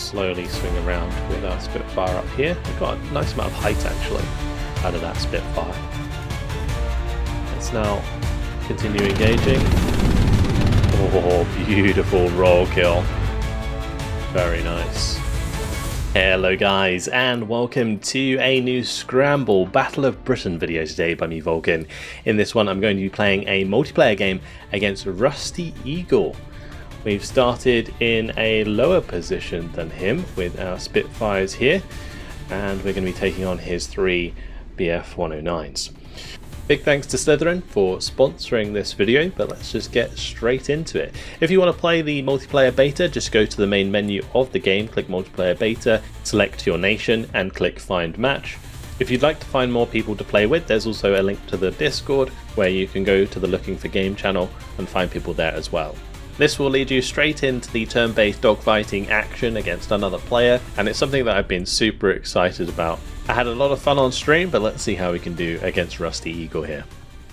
slowly swing around with our Spitfire up here. We've got a nice amount of height actually out of that Spitfire. Let's now continue engaging. Oh, beautiful roll kill. Very nice. Hello guys, and welcome to a new Scramble Battle of Britain video today by me, Vulcan. In this one I'm going to be playing a multiplayer game against Rusty Eagle. We've started in a lower position than him with our Spitfires here, and we're going to be taking on his 3 BF-109s. Big thanks to Slytherin for sponsoring this video, but let's just get straight into it. If you want to play the multiplayer beta, just go to the main menu of the game, click multiplayer beta, select your nation and click find match. If you'd like to find more people to play with, there's also a link to the Discord where you can go to the looking for game channel and find people there as well. This will lead you straight into the turn-based dogfighting action against another player, and it's something that I've been super excited about. I had a lot of fun on stream, but let's see how we can do against Rusty Eagle here.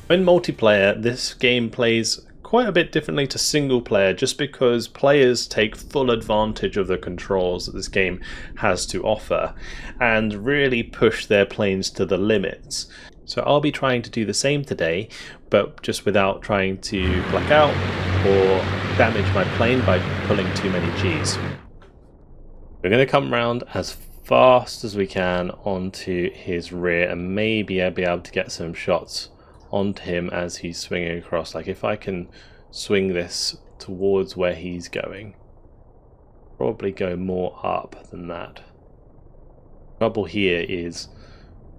In multiplayer, this game plays quite a bit differently to single player just because players take full advantage of the controls that this game has to offer and really push their planes to the limits. So I'll be trying to do the same today, but just without trying to black out or damage my plane by pulling too many Gs. We're going to come round as fast as we can onto his rear and maybe I'll be able to get some shots onto him as he's swinging across. Like if I can swing this towards where he's going, probably go more up than that. Trouble here is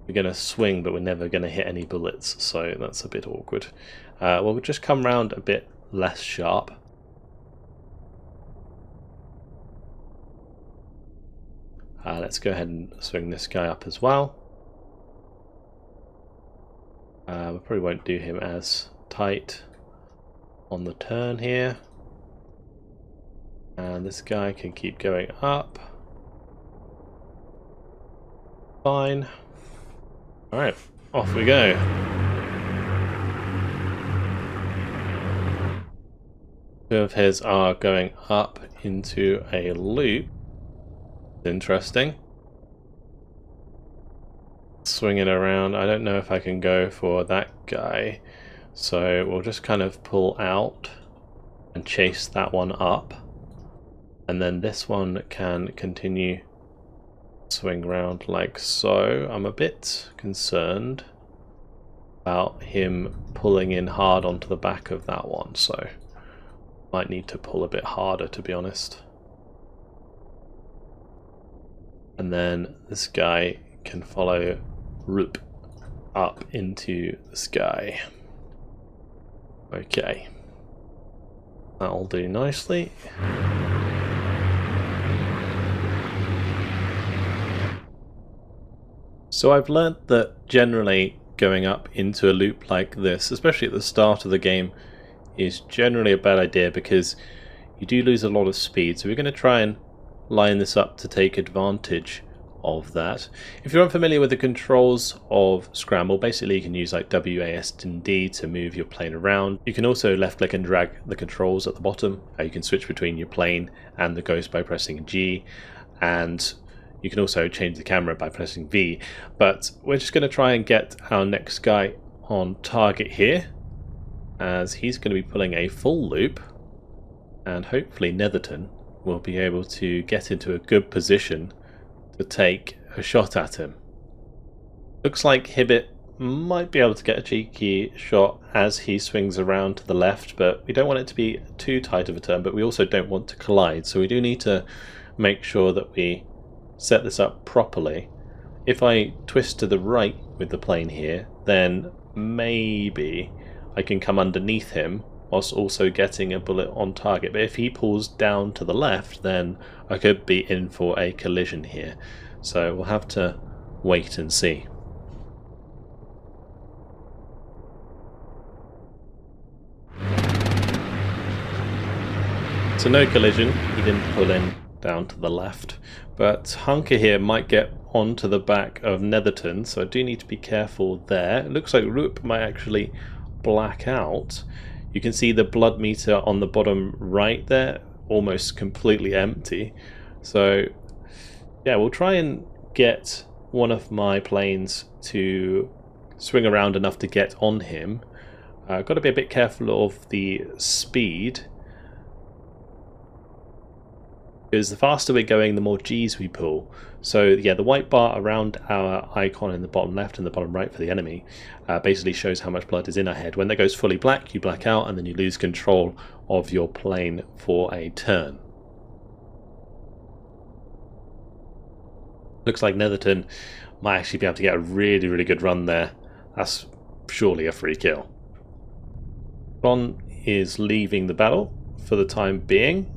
we're going to swing but we're never going to hit any bullets, so that's a bit awkward. We'll just come round a bit less sharp. Let's go ahead and swing this guy up as well. We probably won't do him as tight on the turn here. And this guy can keep going up. Fine. Alright, off we go. Two of his are going up into a loop. Interesting. Swing it around. I don't know if I can go for that guy, so we'll just kind of pull out and chase that one up, and then this one can continue swing round like so. I'm a bit concerned about him pulling in hard onto the back of that one, so might need to pull a bit harder, to be honest. And then this guy can follow Roop up into the sky. Okay. That'll do nicely. So I've learnt that generally going up into a loop like this, especially at the start of the game, is generally a bad idea because you do lose a lot of speed. So we're going to try and line this up to take advantage of that. If you're unfamiliar with the controls of Scramble, basically you can use like W, A, S, and D to move your plane around. You can also left click and drag the controls at the bottom. You can switch between your plane and the ghost by pressing G, and you can also change the camera by pressing V. But we're just going to try and get our next guy on target here, as he's going to be pulling a full loop, and hopefully Netherton will be able to get into a good position to take a shot at him. Looks like Hibbit might be able to get a cheeky shot as he swings around to the left, but we don't want it to be too tight of a turn, but we also don't want to collide, so we do need to make sure that we set this up properly. If I twist to the right with the plane here, then maybe I can come underneath him whilst also getting a bullet on target. But if he pulls down to the left, then I could be in for a collision here. So we'll have to wait and see. So no collision, he didn't pull in down to the left. But Hunker here might get onto the back of Netherton, so I do need to be careful there. It looks like Roop might actually black out. You can see the blood meter on the bottom right there, almost completely empty. So Yeah, we'll try and get one of my planes to swing around enough to get on him. Got to be a bit careful of the speed, because the faster we're going, the more G's we pull. So yeah, the white bar around our icon in the bottom left and the bottom right for the enemy basically shows how much blood is in our head. When that goes fully black, you black out and then you lose control of your plane for a turn. Looks like Netherton might actually be able to get a really, really good run there. That's surely a free kill. Ron is leaving the battle for the time being,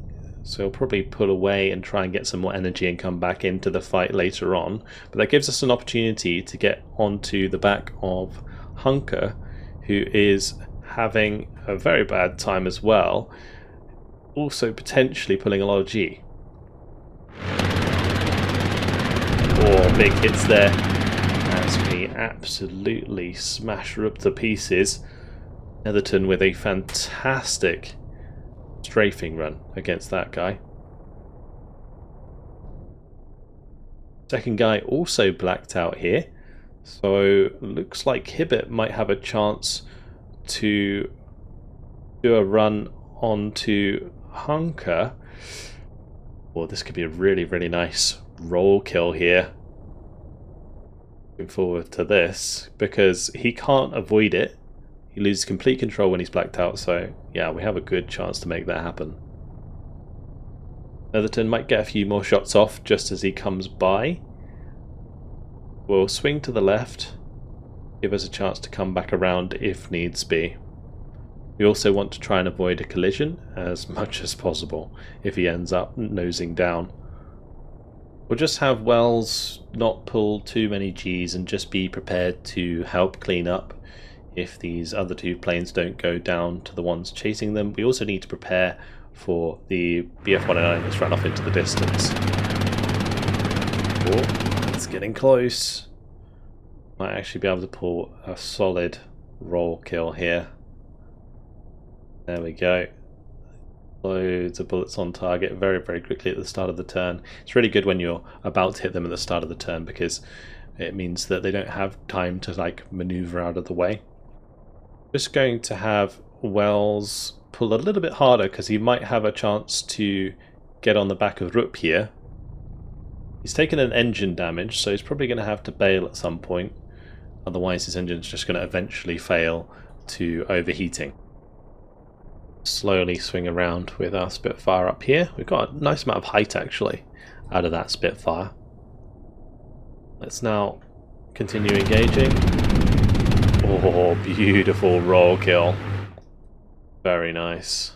so he'll probably pull away and try and get some more energy and come back into the fight later on. But that gives us an opportunity to get onto the back of Hunker, who is having a very bad time as well, also potentially pulling a lot of G. Oh, big hits there as we absolutely smash her up to pieces. Netherton with a fantastic strafing run against that guy. Second guy also blacked out here, so looks like Hibbert might have a chance to do a run onto Hunker. Well, this could be a really, really nice roll kill here. Looking forward to this because he can't avoid it. He loses complete control when he's blacked out, so yeah, we have a good chance to make that happen. Netherton might get a few more shots off just as he comes by. We'll swing to the left, give us a chance to come back around if needs be. We also want to try and avoid a collision as much as possible if he ends up nosing down. We'll just have Wells not pull too many Gs and just be prepared to help clean up if these other two planes don't go down to the ones chasing them. We also need to prepare for the BF-109 that's run off into the distance. Oh, it's getting close. Might actually be able to pull a solid roll kill here. There we go. Loads of bullets on target very, very quickly at the start of the turn. It's really good when you're about to hit them at the start of the turn because it means that they don't have time to like maneuver out of the way. Just going to have Wells pull a little bit harder because he might have a chance to get on the back of Rupp here. He's taken an engine damage, so he's probably going to have to bail at some point. Otherwise his engine's just going to eventually fail to overheating. Slowly swing around with our Spitfire up here. We've got a nice amount of height actually out of that Spitfire. Let's now continue engaging. Oh, beautiful roll kill. Very nice.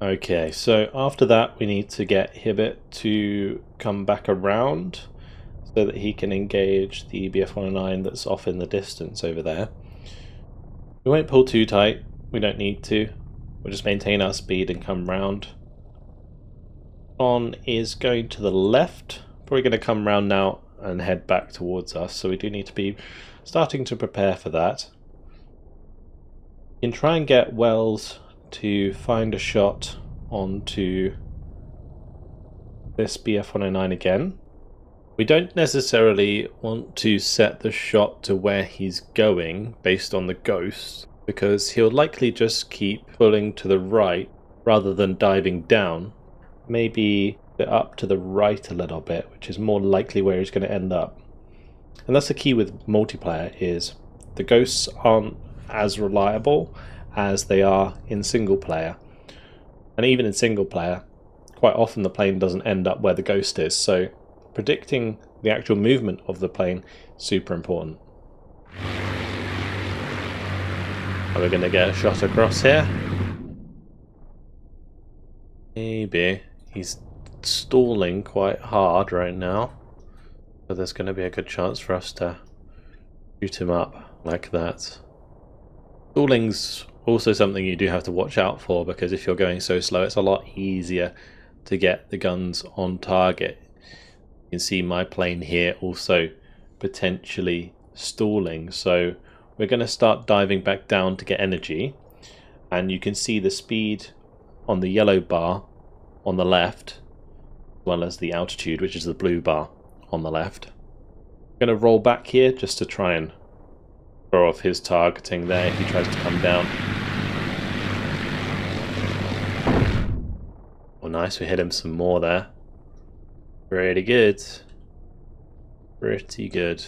Okay, so after that we need to get Hibbert to come back around so that he can engage the BF-109 that's off in the distance over there. We won't pull too tight, we don't need to. We'll just maintain our speed and come round. On is going to the left, probably going to come round now and head back towards us, so we do need to be starting to prepare for that. You can try and get Wells to find a shot onto this BF-109 again. We don't necessarily want to set the shot to where he's going based on the ghost, because he'll likely just keep pulling to the right rather than diving down. Maybe up to the right a little bit, which is more likely where he's going to end up. And that's the key with multiplayer, is the ghosts aren't as reliable as they are in single player. And even in single player, quite often the plane doesn't end up where the ghost is, so predicting the actual movement of the plane is super important. Are we going to get a shot across here? Maybe. He's stalling quite hard right now, so there's going to be a good chance for us to shoot him up like that. Stalling's also something you do have to watch out for, because if you're going so slow it's a lot easier to get the guns on target. You can see my plane here also potentially stalling, so we're going to start diving back down to get energy, and you can see the speed on the yellow bar on the left well as the altitude, which is the blue bar on the left. I'm going to roll back here just to try and throw off his targeting there if he tries to come down. Oh, nice, we hit him some more there. Pretty good. Pretty good.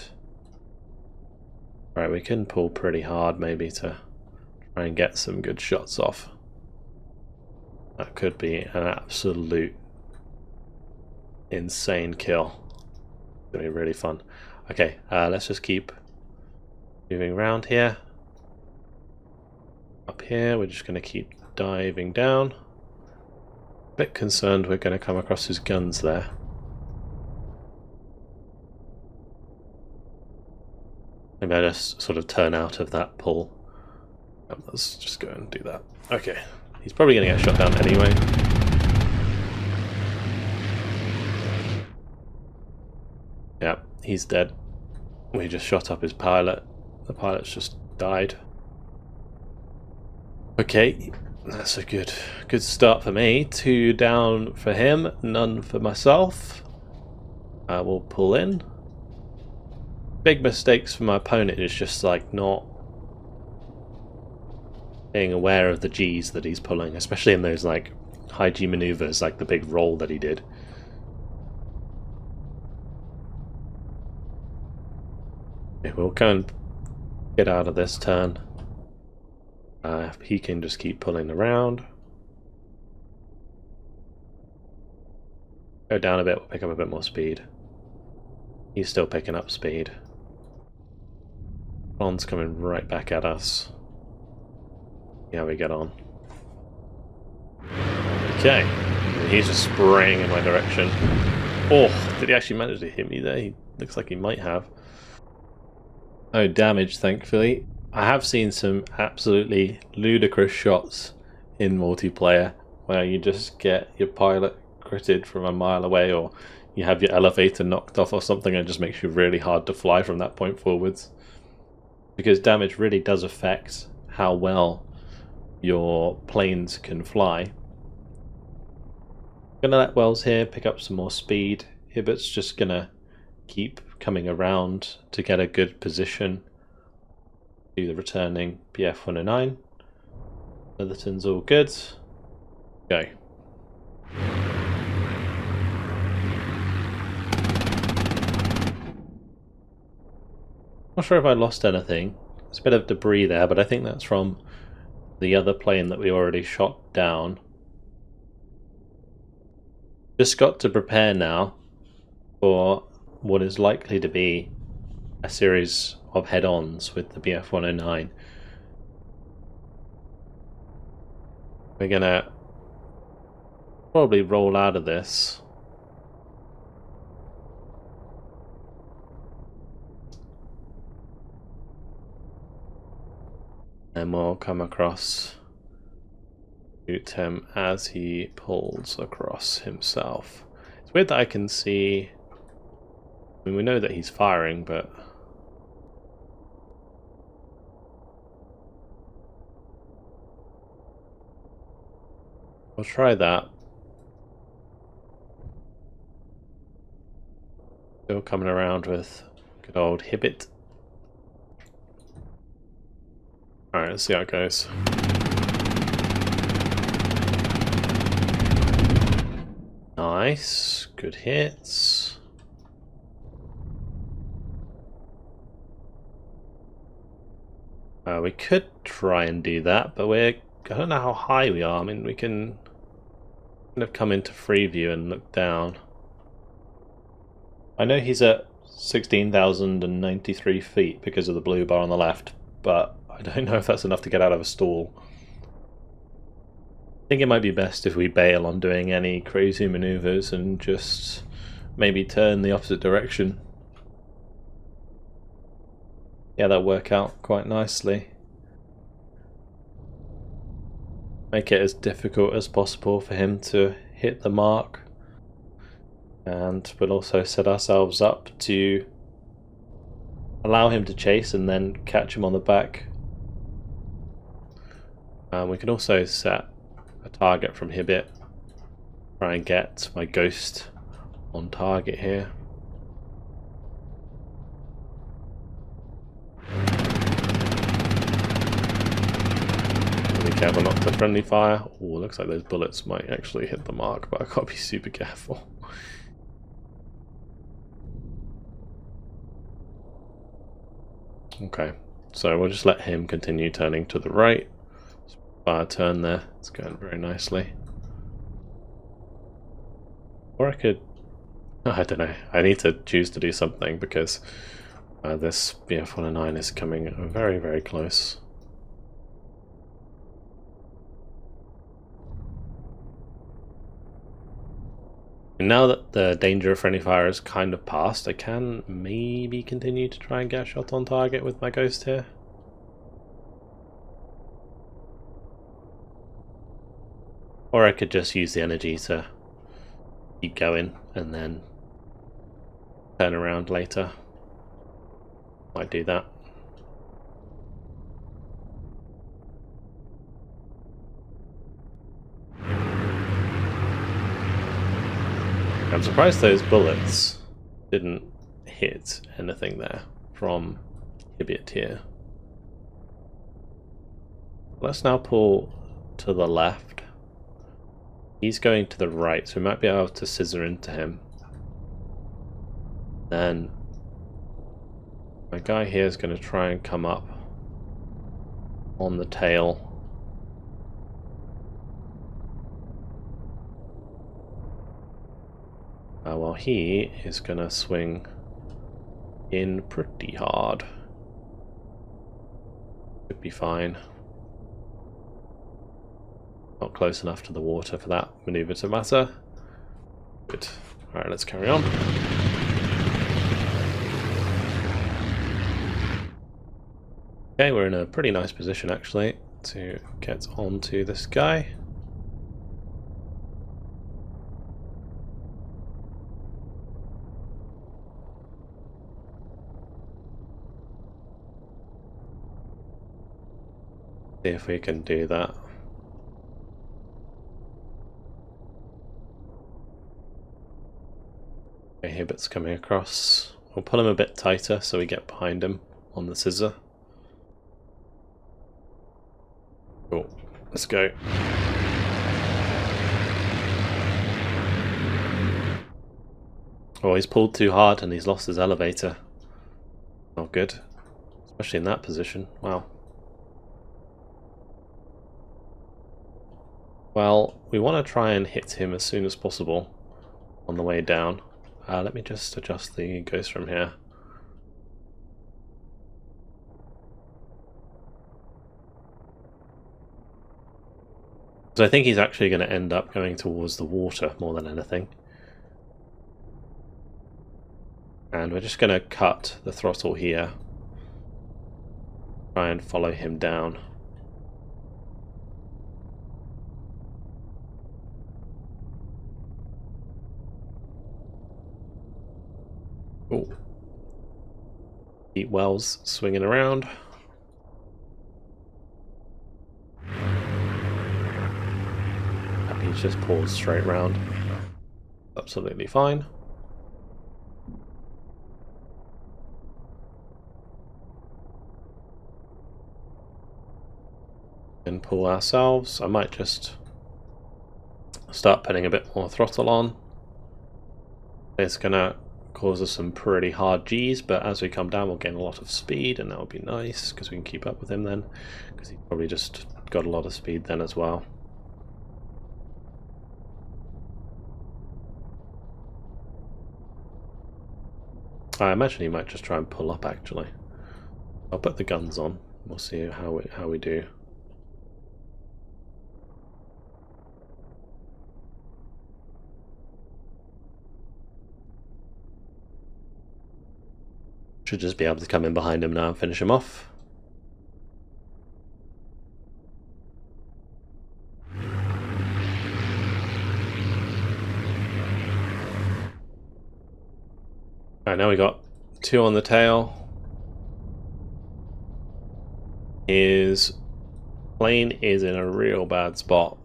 Right, we can pull pretty hard maybe to try and get some good shots off. That could be an absolute insane kill. It's going to be really fun. Okay, let's just keep moving around here. Up here, we're just going to keep diving down. A bit concerned we're going to come across his guns there. Maybe I just sort of turn out of that pull. Let's just go and do that. Okay, he's probably going to get shot down anyway. Yeah, he's dead. We just shot up his pilot. The pilot's just died. Okay, that's a good start for me. 2 down for him, none for myself. I will pull in. Big mistakes for my opponent is just like not being aware of the G's that he's pulling, especially in those like high G maneuvers, like the big roll that he did. Okay, we'll go and get out of this turn. He can just keep pulling around. Go down a bit, we'll pick up a bit more speed. He's still picking up speed. Ron's coming right back at us. See how we get on. Okay, he's just spraying in my direction. Oh, did he actually manage to hit me there? He looks like he might have. No damage, thankfully. I have seen some absolutely ludicrous shots in multiplayer where you just get your pilot critted from a mile away, or you have your elevator knocked off or something, and it just makes you really hard to fly from that point forwards. Because damage really does affect how well your planes can fly. I'm gonna let Wells here pick up some more speed. Hibbert's just gonna keep coming around to get a good position. Do the returning PF 109. Netherton's all good. Go. Not sure if I lost anything. There's a bit of debris there, but I think that's from the other plane that we already shot down. Just got to prepare now for what is likely to be a series of head-ons with the BF 109. We're gonna probably roll out of this. And we'll come across, shoot him as he pulls across himself. It's weird that I can see, I mean, we know that he's firing, but we'll try that. Still coming around with good old Hibbit. Alright, let's see how it goes. Nice, good hits. We could try and do that, but I don't know how high we are. I mean, we can kind of come into free view and look down. I know he's at 16,093 feet because of the blue bar on the left, but I don't know if that's enough to get out of a stall. I think it might be best if we bail on doing any crazy maneuvers and just maybe turn the opposite direction. Yeah, that'll work out quite nicely. Make it as difficult as possible for him to hit the mark. And we'll also set ourselves up to allow him to chase and then catch him on the back. We can also set a target from Hibbit. Try and get my ghost on target here. Be careful not to friendly fire. Oh, looks like those bullets might actually hit the mark, but I've got to be super careful. Okay, so we'll just let him continue turning to the right. Fire turn there, it's going very nicely. Or I could, I don't know, I need to choose to do something because this BF-109 is coming very, very close. And now that the danger of friendly fire is kind of past, I can maybe continue to try and get a shot on target with my ghost here. Or I could just use the energy to keep going and then turn around later. Might do that. I'm surprised those bullets didn't hit anything there from Hibbett here. Let's now pull to the left. He's going to the right, so we might be able to scissor into him. Then my guy here is going to try and come up on the tail. While he is going to swing in pretty hard. Should be fine. Not close enough to the water for that maneuver to matter. Good. Alright, let's carry on. Okay, we're in a pretty nice position actually to get onto this guy. See if we can do that. Okay, Hibbett's coming across. We'll pull him a bit tighter so we get behind him on the scissor. Cool. Let's go. Oh, he's pulled too hard and he's lost his elevator. Not good. Especially in that position. Wow. Well, we want to try and hit him as soon as possible on the way down. Let me just adjust the ghost from here. So I think he's actually going to end up going towards the water more than anything. And we're just going to cut the throttle here. Try and follow him down. Oh, Deep Wells swinging around. He's just paused straight round. Absolutely fine. And pull ourselves. I might just start putting a bit more throttle on. It's gonna cause us some pretty hard G's, but as we come down we'll gain a lot of speed, and that would be nice because we can keep up with him then, because he probably just got a lot of speed then as well. I imagine he might just try and pull up actually. I'll put the guns on, we'll see how we do. Should just be able to come in behind him now and finish him off. Alright, now we got 2 on the tail. His plane is in a real bad spot.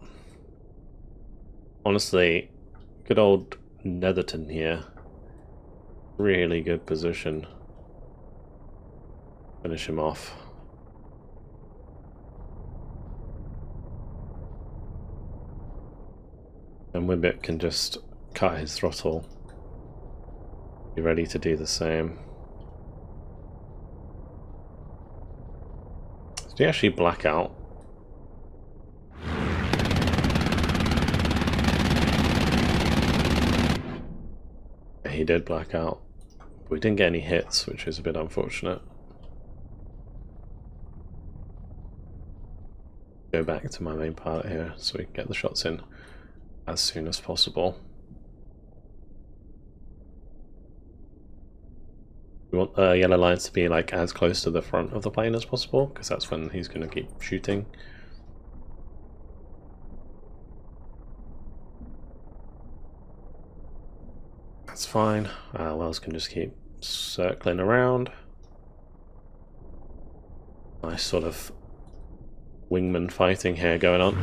Honestly, good old Netherton here. Really good position. Finish him off. And Wimbit can just cut his throttle. Be ready to do the same. Did he actually black out? He did black out. We didn't get any hits, which is a bit unfortunate. Go back to my main pilot here so we can get the shots in as soon as possible. We want the yellow lines to be like as close to the front of the plane as possible, because that's when he's going to keep shooting. That's fine. Wells can just keep circling around. Nice sort of wingman fighting here going on.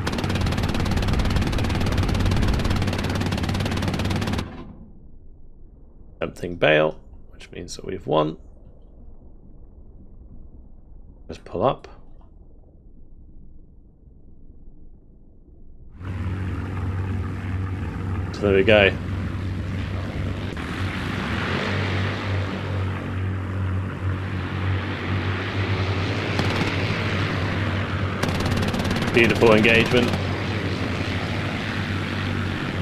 Tempting bail, which means that we've won. Just pull up. So there we go. Beautiful engagement.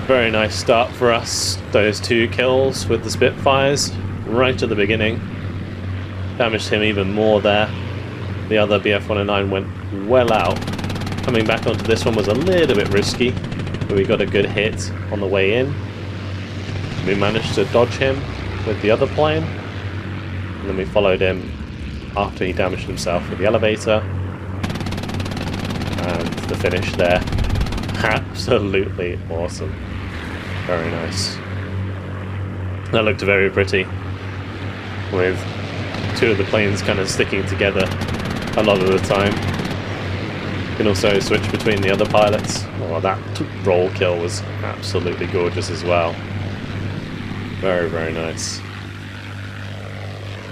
Very nice start for us. Those 2 kills with the Spitfires right at the beginning. Damaged him even more there. The other BF-109 went well out. Coming back onto this one was a little bit risky, but we got a good hit on the way in. We managed to dodge him with the other plane, and then we followed him after he damaged himself with the elevator. And the finish there, absolutely awesome. Very nice. That looked very pretty, with 2 of the planes kind of sticking together a lot of the time. You can also switch between the other pilots. Oh, that roll kill was absolutely gorgeous as well. Very, very nice.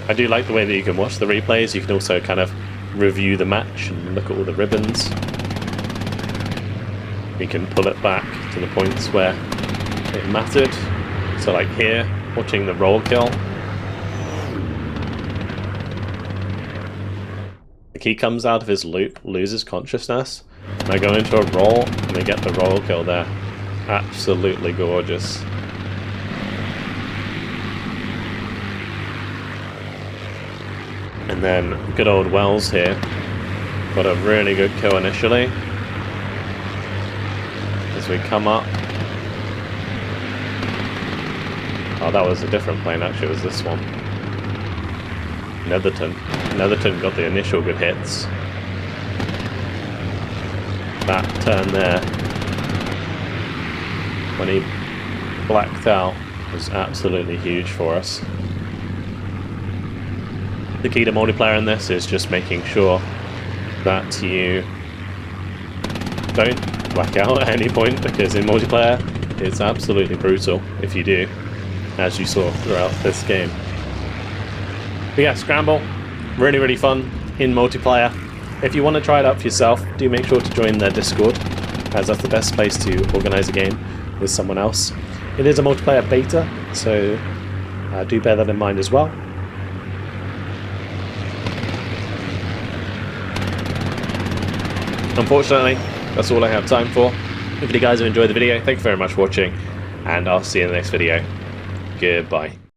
I do like the way that you can watch the replays. You can also kind of review the match and look at all the ribbons. We can pull it back to the points where it mattered. So like here, watching the roll kill. Like he comes out of his loop, loses consciousness, and I go into a roll, and we get the roll kill there. Absolutely gorgeous. And then good old Wells here. Got a really good kill initially. As we come up. Oh, that was a different plane actually, it was this one. Netherton. Netherton got the initial good hits. That turn there, when he blacked out, was absolutely huge for us. The key to multiplayer in this is just making sure that you don't black out at any point, because in multiplayer it's absolutely brutal if you do, as you saw throughout this game. But yeah, Scramble, really, really fun in multiplayer. If you want to try it out for yourself, do make sure to join their Discord, as that's the best place to organise a game with someone else. It is a multiplayer beta, so do bear that in mind as well. Unfortunately, that's all I have time for. If you guys have enjoyed the video, thank you very much for watching, and I'll see you in the next video. Goodbye.